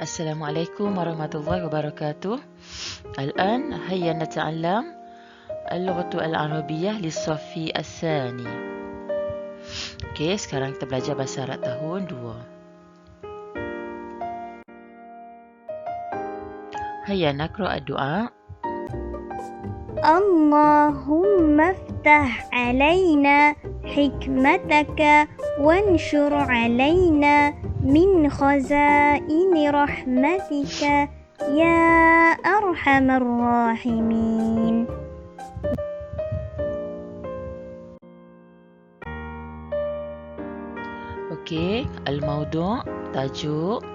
Assalamualaikum warahmatullahi wabarakatuh. الآن هيا نتعلم اللغة العربية للصف الثاني. Okey, sekarang kita belajar bahasa Arab tahun 2. هيا نقرأ الدعاء. اللهم افتح علينا حكمتك وانشر علينا من خزائن رحمتك يا أرحم الراحمين. Okey, الموضوع tajuk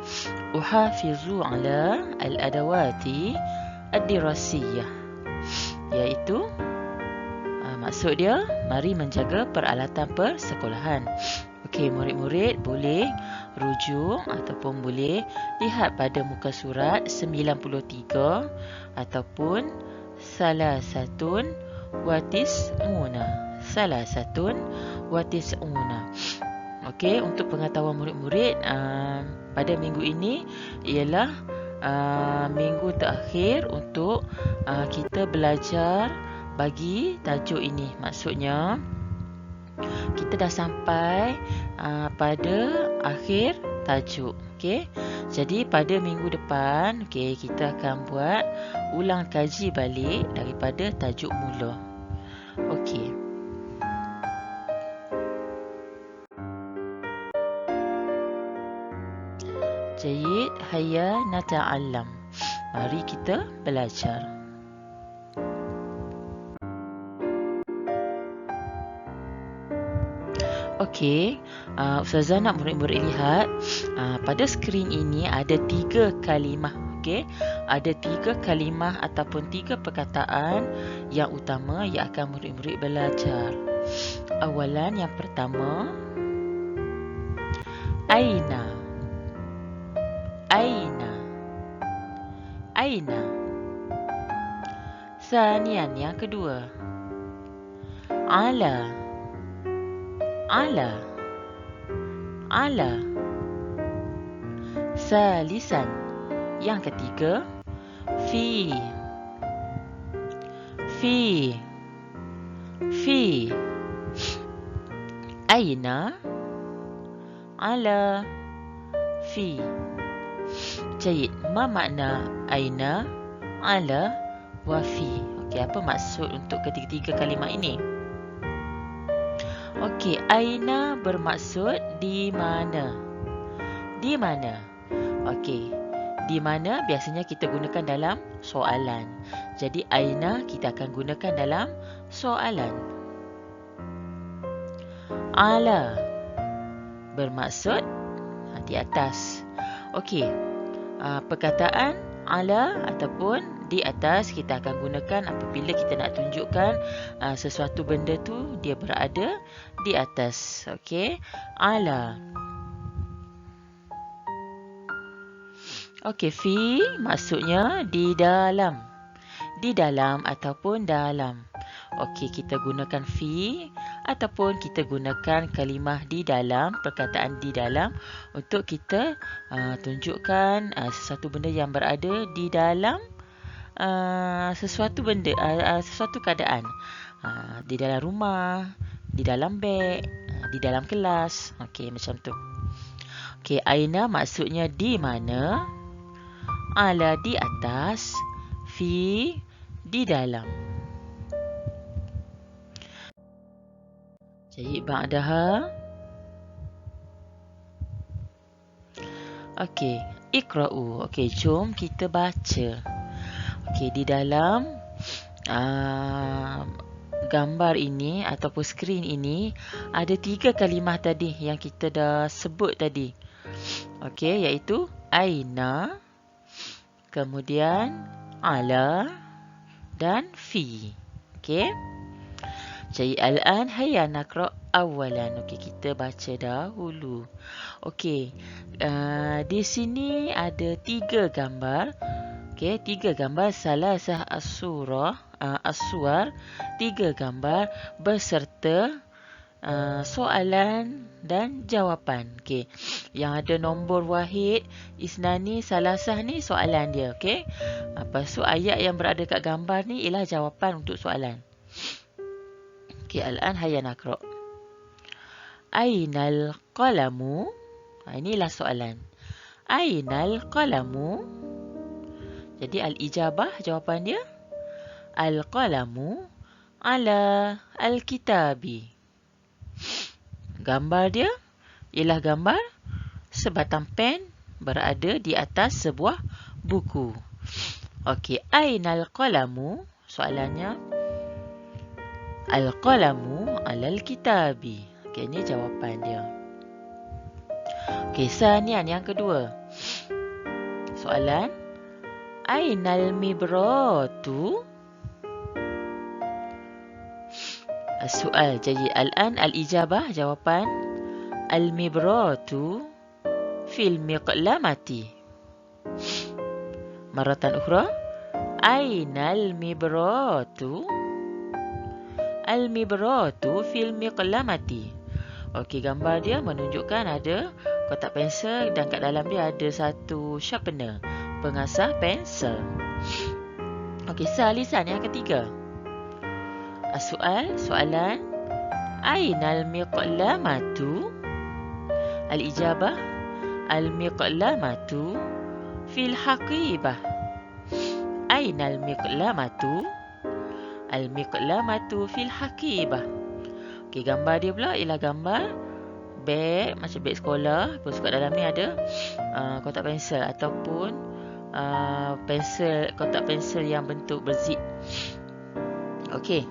أحافظ على الأدوات الدراسية, iaitu maksud dia mari menjaga peralatan persekolahan. Okey, murid-murid boleh rujuk ataupun boleh lihat pada muka surat 93 ataupun salasatun wa tis'una. Okey, untuk pengetahuan murid-murid, pada minggu ini ialah minggu terakhir untuk kita belajar bagi tajuk ini. Maksudnya kita dah sampai pada akhir tajuk. Okey. Jadi pada minggu depan, kita akan buat ulang kaji balik daripada tajuk mula. Okey. Jayid, hayya nata'allam. Mari kita belajar. Okey, Ustazah nak murid-murid lihat pada skrin ini ada 3 kalimah. Okey, ada 3 kalimah ataupun 3 perkataan yang utama yang akan murid-murid belajar. Awalan, yang pertama, aina. Sanian, yang kedua, ala. Salisan, yang ketiga, fi. Aina, ala, fi. Jayid, ma makna aina, ala, wa fi? Okey, apa maksud untuk ketiga-tiga kalimah ini? Okey, aina bermaksud di mana. Di mana? Okey, di mana biasanya kita gunakan dalam soalan. Jadi aina kita akan gunakan dalam soalan. Ala bermaksud di atas. Okey, perkataan ala ataupun di atas kita akan gunakan apabila kita nak tunjukkan sesuatu benda tu dia berada di atas. Okey, ala. Okey, fi maksudnya di dalam. Di dalam ataupun dalam. Okey, kita gunakan fi ataupun kita gunakan kalimah di dalam, perkataan di dalam untuk kita tunjukkan sesuatu benda yang berada di dalam sesuatu benda, sesuatu keadaan. Di dalam rumah, di dalam beg, di dalam kelas. Okey, macam tu. Okey, aina maksudnya di mana, ala di atas, fi di dalam. Jadi ba'daha. Okey, iqra'u. Okey, jom kita baca. Okey, di dalam gambar ini ataupun skrin ini ada 3 kalimah tadi yang kita dah sebut tadi. Okey, iaitu aina, kemudian ala dan fi. Okey. Jadi al-an hayya naqra awalan. Okey, kita baca dahulu. Okey, di sini ada 3 gambar. Okey, 3 gambar salasah as-surah, as-suwar, 3 gambar beserta soalan dan jawapan. Okey. Yang ada nombor wahid, isnani, salasah ni soalan dia. Okey. Lepas tu ayat yang berada kat gambar ni ialah jawapan untuk soalan. Okey, al-an hayya naqra. Ainal qalamu? Inilah soalan. Ainal qalamu? Jadi al-ijabah jawapan dia al-qalamu ala al-kitabi. Gambar dia ialah gambar sebatang pen berada di atas sebuah buku. Okey, ainal qalamu? Soalannya al-qalamu ala al-kitabi. Okey, ini jawapan dia. Okey, sanian yang kedua. Soalan ainal mibratu? Soal. Jadi al-an al-ijabah jawapan al-mibratu fil miqlamati. Maratan ukhra. Ainal mibratu? Al-mibratu fil miqlamati. Okey, gambar dia menunjukkan ada kotak pensel dan kat dalam dia ada satu sharpener, pengasah pensel. Okey, lisan yang ketiga. Soalan ainal miqlamatu? Al-ijabah al-miqlamatu fil haqibah. Ainal miqlamatu? Al-miqlamatu fil haqibah. Okey, gambar dia pula ialah gambar beg, macam beg sekolah. Lepas kat dalam ni ada kotak pensel ataupun kotak pensel yang bentuk berzip. Okey.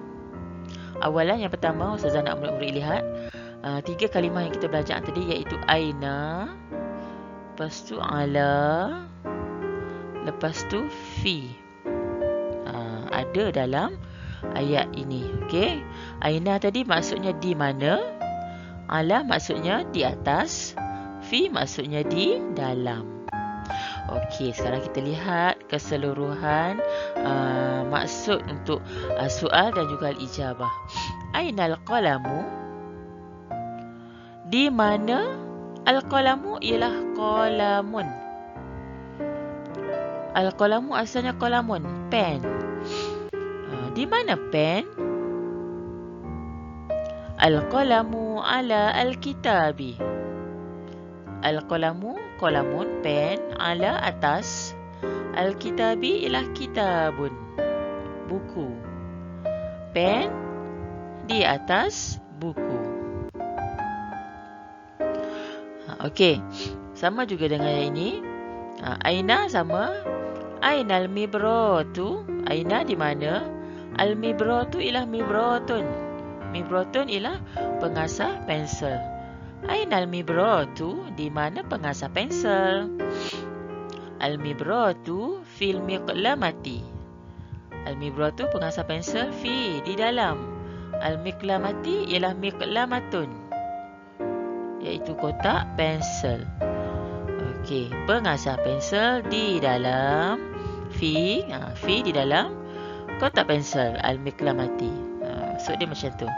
Awalan yang pertama, Ustazah nak murid-murid lihat 3 kalimah yang kita belajar tadi, iaitu aina, lepas tu ala, lepas tu fi. Ada dalam ayat ini. Okey. Aina tadi maksudnya di mana, ala maksudnya di atas, fi maksudnya di dalam. Okey, sekarang kita lihat keseluruhan maksud untuk soal dan juga al-ijabah. Ainal qalamu? Di mana al-qalamu? Ialah qalamun. Al-qalamu asalnya qalamun, pen. Di mana pen? Al-qalamu ala al-kitabi. Al-qalamu, qalamun, pen, ala atas, al-kitabi ialah kitabun, buku. Pen di atas buku. Okey, sama juga dengan yang ini. Aina sama. Ainal mibratu? Aina di mana? Al-mibratu ialah mibratun. Mibratun ialah pengasah pensel. Ainal mibratu? Di mana pengasah pensel? Al-mibratu fil miqlamati. Al-mibratu pengasah pensel, fi di dalam. Al-miqlamati ialah miqlamatun, iaitu kotak pensel. Okey, pengasah pensel di dalam, fi di dalam kotak pensel al-miqlamati. Maksud dia macam tu.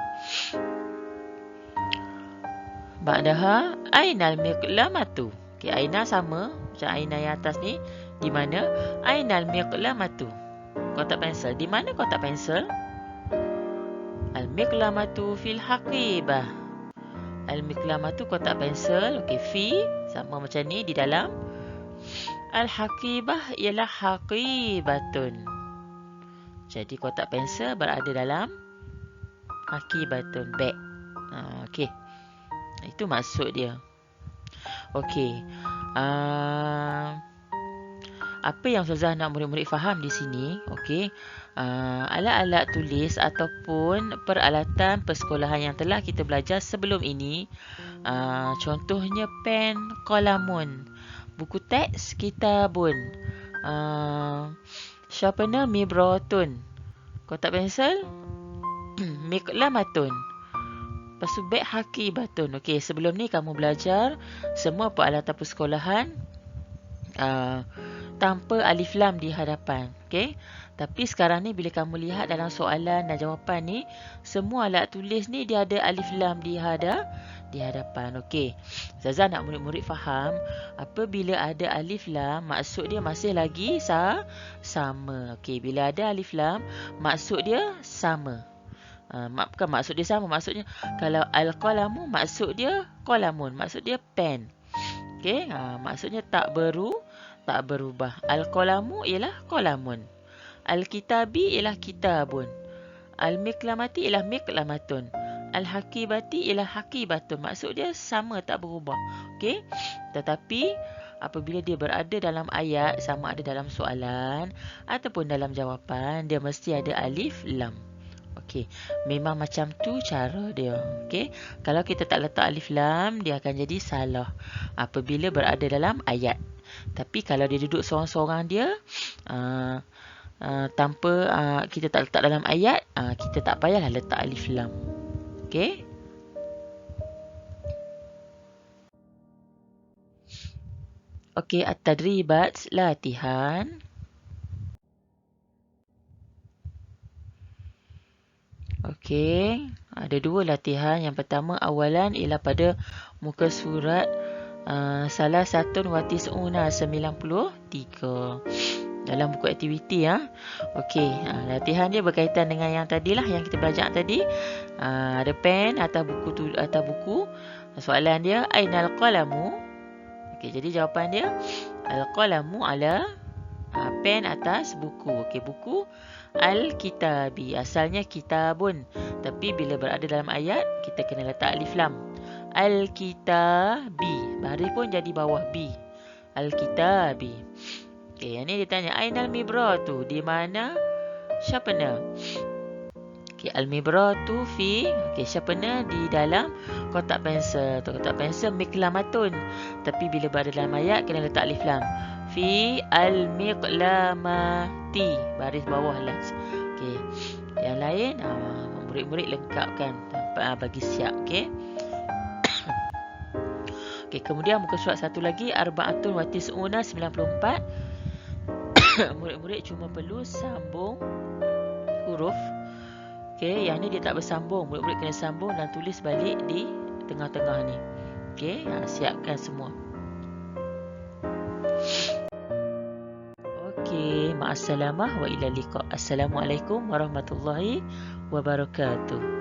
Ba'daha ainal miqlamatu. Okey, aina sama macam aina yang atas ni. Di mana? Ainal miqlamatu? Kotak pensel. Di mana kotak pensel? Al-miqlamatu fil haqibah. Al-miqlamatu kotak pensel. Okey, fi sama macam ni di dalam. Al-haqibah ialah haqibatun. Jadi kotak pensel berada dalam haqibatun, beg. Okey. Itu maksud dia. Okey. Apa yang Ustazah nak murid-murid faham di sini, okey, alat-alat tulis ataupun peralatan persekolahan yang telah kita belajar sebelum ini, contohnya pen, qalamun, buku teks, kitabun, sharpener, mibratun, kotak pensel, miqlamatun, lepas tu beg, haqibatun. Okey, sebelum ni kamu belajar semua peralatan persekolahan tanpa alif lam di hadapan. Okey, Tapi sekarang ni bila kamu lihat dalam soalan dan jawapan ni, semua alat tulis ni dia ada alif lam di hadapan. Okey. Ustazah nak murid-murid faham, apabila ada alif lam, maksud dia masih lagi sama. Okey, bila ada alif lam, maksud dia sama. Bukan maksud dia sama, maksudnya kalau al-qalamu, maksud dia qalamun, maksud dia pen. Okey, maksudnya tak berubah. Al-qalamu ialah qalamun. Al-kitabi ialah kitabun. Al-miklamati ialah miklamatun. Al-hakibati ialah hakibatun. Maksud dia sama, tak berubah. Okey? Tetapi apabila dia berada dalam ayat, sama ada dalam soalan ataupun dalam jawapan, dia mesti ada alif lam. Okey, memang macam tu cara dia. Okey, kalau kita tak letak alif lam, dia akan jadi salah apabila berada dalam ayat. Tapi kalau dia duduk seorang-seorang dia, tanpa kita tak letak dalam ayat, kita tak payahlah letak alif lam. Okey? Okey, at-tadribat, latihan. Okey, ada dua latihan. Yang pertama, awalan ialah pada muka surat salah satu watis'una 93 dalam buku aktiviti ya. Okey, latihan dia berkaitan dengan yang tadilah yang kita belajar tadi. Ada pen atas buku. Soalan dia ainal qalamu. Okey, jadi jawapan dia al-qalamu ala pen atas buku. Okey, buku al-kitabi. Asalnya kitabun, tapi bila berada dalam ayat kita kena letak alif lam. Al-kitabi. Baris pun jadi bawah B. Al-kitabi. Okey, yang ni dia tanya ainal mibratu, di mana syapna? Okey, al-mibratu fi, okey, syapna di dalam kotak pensel. Kotak pensel miklamatun. Tapi bila berada dalam ayat kena letak alif lam. Fi al-miqlamati. Baris bawah lah. Okey. Yang lain murid-murid lengkapkan bagi siap, okey. Okey, kemudian muka surat satu lagi arba'atun wa tis'una 94. Murid-murid cuma perlu sambung huruf. Okey, yang ni dia tak bersambung. Murid-murid kena sambung dan tulis balik di tengah-tengah ni. Okey, siapkan semua. Okey, ma'assalamah wa ila liqa. Assalamualaikum warahmatullahi wabarakatuh.